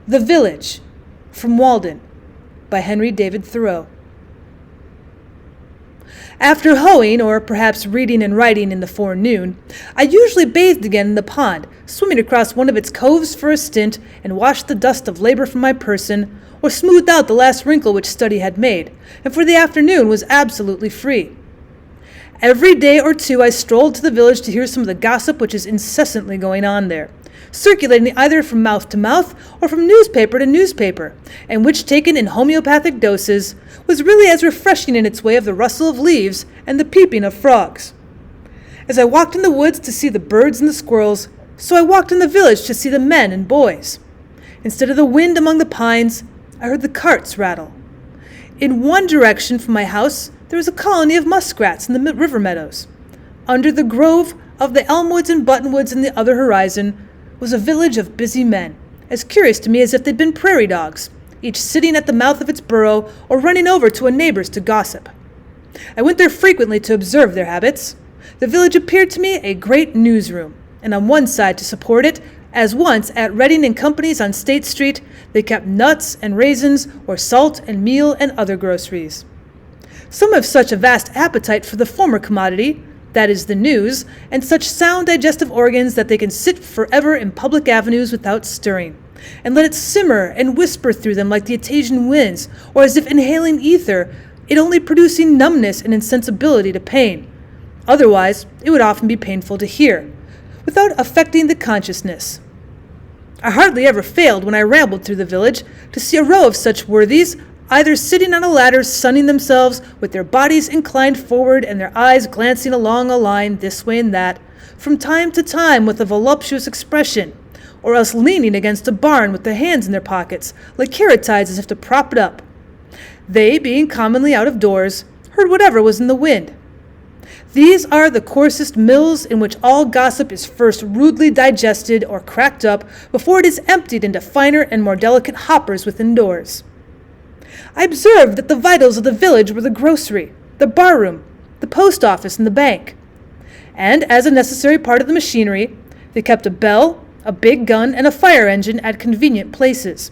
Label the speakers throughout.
Speaker 1: The Village, from Walden, by Henry David Thoreau. After hoeing, or perhaps reading and writing in the forenoon, I usually bathed again in the pond, swimming across one of its coves for a stint, and washed the dust of labor from my person, or smoothed out the last wrinkle which study had made, and for the afternoon was absolutely free. Every day or two I strolled to the village to hear some of the gossip which is incessantly going on there, circulating either from mouth to mouth or from newspaper to newspaper, and which, taken in homeopathic doses, was really as refreshing in its way of the rustle of leaves and the peeping of frogs. As I walked in the woods to see the birds and the squirrels, so I walked in the village to see the men and boys. Instead of the wind among the pines, I heard the carts rattle. In one direction from my house there was a colony of muskrats in the river meadows. Under the grove of the elmwoods and buttonwoods in the other horizon was a village of busy men, as curious to me as if they'd been prairie dogs, each sitting at the mouth of its burrow or running over to a neighbor's to gossip. I went there frequently to observe their habits. The village appeared to me a great newsroom, and on one side to support it, as once at Redding and Company's on State Street, they kept nuts and raisins or salt and meal and other groceries. Some have such a vast appetite for the former commodity, that is the news, and such sound digestive organs that they can sit forever in public avenues without stirring, and let it simmer and whisper through them like the Etesian winds, or as if inhaling ether, it only producing numbness and insensibility to pain. Otherwise, it would often be painful to hear, without affecting the consciousness. I hardly ever failed, when I rambled through the village, to see a row of such worthies, either sitting on a ladder sunning themselves, with their bodies inclined forward and their eyes glancing along a line this way and that, from time to time with a voluptuous expression, or else leaning against a barn with their hands in their pockets, like carotides as if to prop it up. They, being commonly out of doors, heard whatever was in the wind. These are the coarsest mills in which all gossip is first rudely digested or cracked up before it is emptied into finer and more delicate hoppers within doors. I observed that the vitals of the village were the grocery, the barroom, the post office, and the bank. And as a necessary part of the machinery, they kept a bell, a big gun, and a fire engine at convenient places.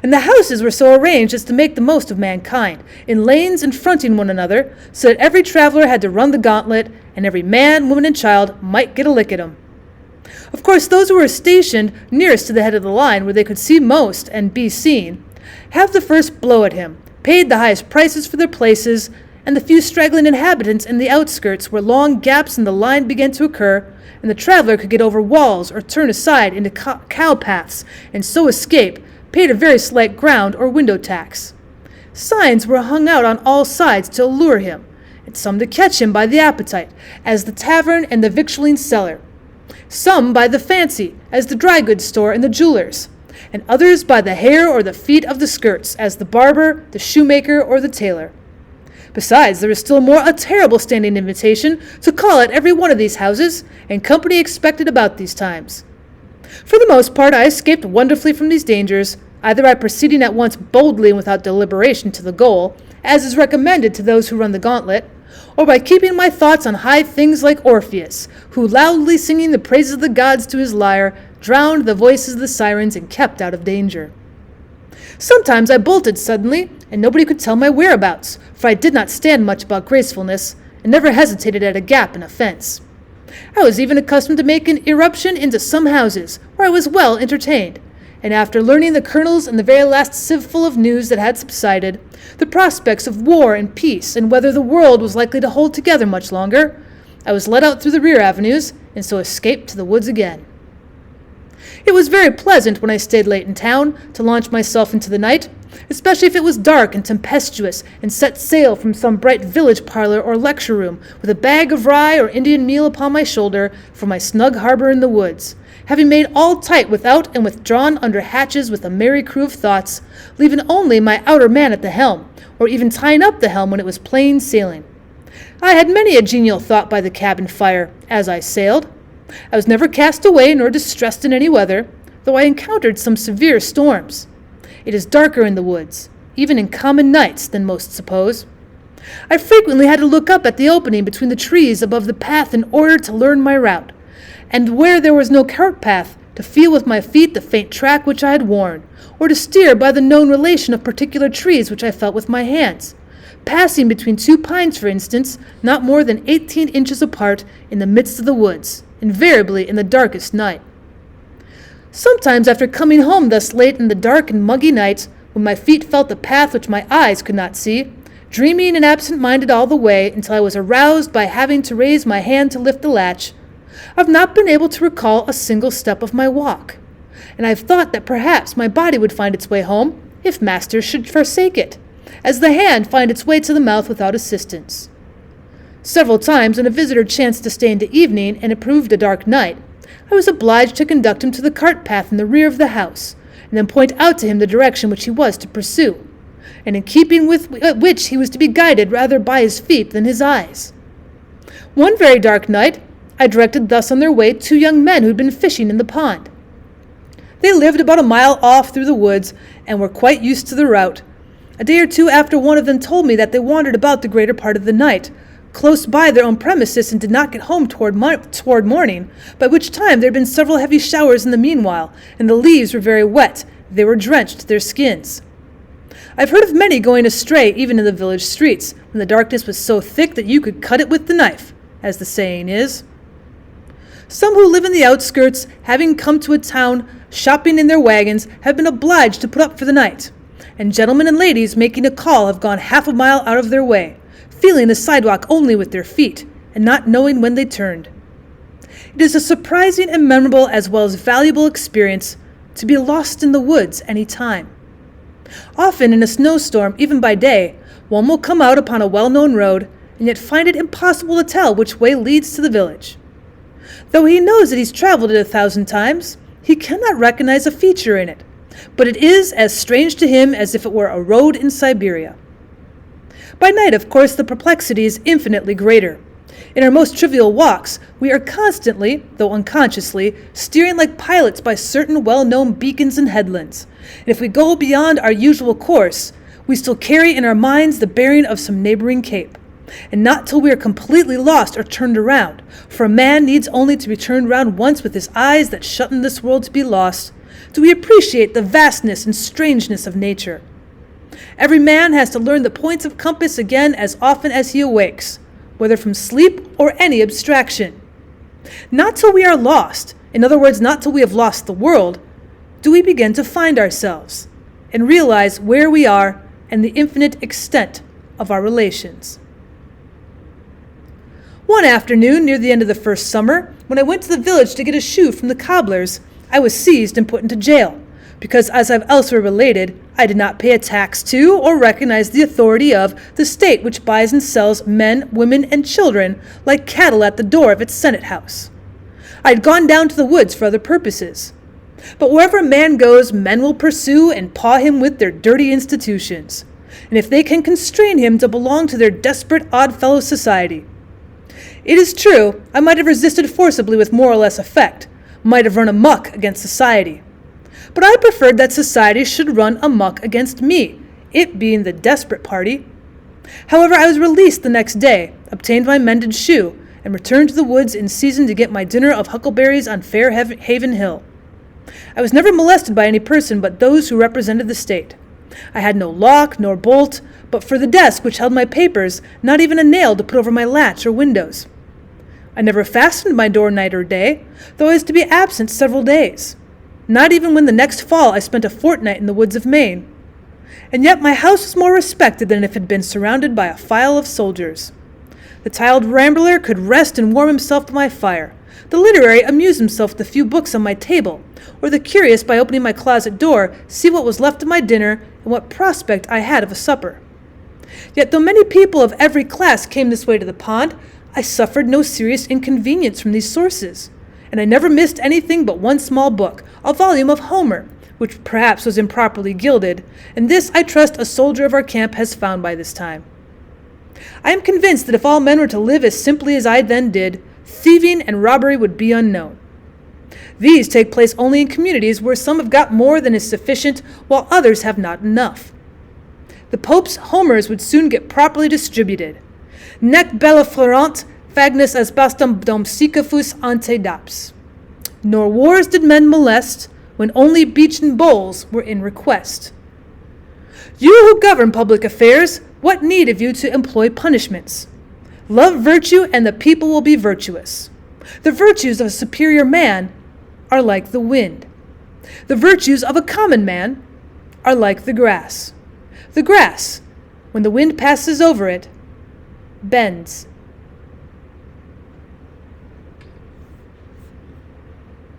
Speaker 1: And the houses were so arranged as to make the most of mankind, in lanes and fronting one another, so that every traveler had to run the gauntlet, and every man, woman, and child might get a lick at 'em. Of course, those who were stationed nearest to the head of the line, where they could see most and be seen, have the first blow at him, paid the highest prices for their places, and the few straggling inhabitants in the outskirts, where long gaps in the line began to occur, and the traveler could get over walls or turn aside into cow paths, and so escape, paid a very slight ground or window tax. Signs were hung out on all sides to allure him, and some to catch him by the appetite, as the tavern and the victualling cellar, some by the fancy, as the dry goods store and the jeweller's, and others by the hair or the feet of the skirts, as the barber, the shoemaker, or the tailor. Besides, there is still more a terrible standing invitation to call at every one of these houses, and company expected about these times. For the most part, I escaped wonderfully from these dangers, either by proceeding at once boldly and without deliberation to the goal, as is recommended to those who run the gauntlet, or by keeping my thoughts on high things like Orpheus, who, loudly singing the praises of the gods to his lyre, drowned the voices of the sirens and kept out of danger. Sometimes I bolted suddenly, and nobody could tell my whereabouts, for I did not stand much about gracefulness, and never hesitated at a gap in a fence. I was even accustomed to make an irruption into some houses, where I was well entertained, and after learning the kernels and the very last sieveful of news that had subsided, the prospects of war and peace, and whether the world was likely to hold together much longer, I was let out through the rear avenues, and so escaped to the woods again. It was very pleasant, when I stayed late in town, to launch myself into the night, especially if it was dark and tempestuous, and set sail from some bright village parlor or lecture room, with a bag of rye or Indian meal upon my shoulder, for my snug harbor in the woods, having made all tight without and withdrawn under hatches with a merry crew of thoughts, leaving only my outer man at the helm, or even tying up the helm when it was plain sailing. I had many a genial thought by the cabin fire, as I sailed. I was never cast away nor distressed in any weather, though I encountered some severe storms. It is darker in the woods, even in common nights, than most suppose. I frequently had to look up at the opening between the trees above the path in order to learn my route, and where there was no cart path, to feel with my feet the faint track which I had worn, or to steer by the known relation of particular trees which I felt with my hands, passing between two pines, for instance, not more than 18 inches apart in the midst of the woods, invariably in the darkest night. Sometimes after coming home thus late in the dark and muggy nights, when my feet felt the path which my eyes could not see, dreaming and absent-minded all the way until I was aroused by having to raise my hand to lift the latch, I've not been able to recall a single step of my walk, and I've thought that perhaps my body would find its way home if master should forsake it, as the hand find its way to the mouth without assistance. Several times when a visitor chanced to stay into evening and it proved a dark night, I was obliged to conduct him to the cart path in the rear of the house, and then point out to him the direction which he was to pursue, and in keeping with which he was to be guided rather by his feet than his eyes. One very dark night, I directed thus on their way 2 young men who had been fishing in the pond. They lived about a mile off through the woods, and were quite used to the route. A day or two after, one of them told me that they wandered about the greater part of the night, close by their own premises, and did not get home toward morning, by which time there had been several heavy showers in the meanwhile, and the leaves were very wet. They were drenched to their skins. I've heard of many going astray even in the village streets, when the darkness was so thick that you could cut it with the knife, as the saying is. Some who live in the outskirts, having come to a town, shopping in their wagons, have been obliged to put up for the night, and gentlemen and ladies making a call have gone half a mile out of their way, feeling the sidewalk only with their feet, and not knowing when they turned. It is a surprising and memorable as well as valuable experience to be lost in the woods any time. Often in a snowstorm, even by day, one will come out upon a well-known road, and yet find it impossible to tell which way leads to the village. Though he knows that he's traveled it 1,000 times, he cannot recognize a feature in it, but it is as strange to him as if it were a road in Siberia. By night, of course, the perplexity is infinitely greater. In our most trivial walks, we are constantly, though unconsciously, steering like pilots by certain well-known beacons and headlands, and if we go beyond our usual course, we still carry in our minds the bearing of some neighboring cape, and not till we are completely lost or turned around, for a man needs only to be turned round once with his eyes that shut in this world to be lost, do we appreciate the vastness and strangeness of nature. Every man has to learn the points of compass again as often as he awakes, whether from sleep or any abstraction. Not till we are lost, in other words, not till we have lost the world, do we begin to find ourselves and realize where we are and the infinite extent of our relations. One afternoon, near the end of the first summer, when I went to the village to get a shoe from the cobbler's, I was seized and put into jail, because, as I've elsewhere related, I did not pay a tax to or recognize the authority of the state which buys and sells men, women, and children like cattle at the door of its Senate house. I had gone down to the woods for other purposes. But wherever a man goes, men will pursue and paw him with their dirty institutions, and if they can constrain him to belong to their desperate odd-fellow society. It is true, I might have resisted forcibly with more or less effect, might have run amok against society. But I preferred that society should run amok against me, it being the desperate party. However, I was released the next day, obtained my mended shoe, and returned to the woods in season to get my dinner of huckleberries on Fair Haven Hill. I was never molested by any person but those who represented the state. I had no lock nor bolt, but for the desk which held my papers, not even a nail to put over my latch or windows. I never fastened my door night or day, though I was to be absent several days. Not even when the next fall I spent a fortnight in the woods of Maine. And yet my house was more respected than if it had been surrounded by a file of soldiers. The tiled rambler could rest and warm himself by my fire. The literary amused himself with the few books on my table, or the curious, by opening my closet door, see what was left of my dinner and what prospect I had of a supper. Yet though many people of every class came this way to the pond, I suffered no serious inconvenience from these sources, and I never missed anything but one small book, a volume of Homer, which perhaps was improperly gilded, and this I trust a soldier of our camp has found by this time. I am convinced that if all men were to live as simply as I then did, thieving and robbery would be unknown. These take place only in communities where some have got more than is sufficient, while others have not enough. The Pope's Homers would soon get properly distributed. Nec bella florent, fagnus as bastum dom sicyphus ante daps. Nor wars did men molest, when only beechen bowls were in request. You who govern public affairs, what need have you to employ punishments? Love virtue, and the people will be virtuous. The virtues of a superior man are like the wind. The virtues of a common man are like the grass. The grass, when the wind passes over it, bends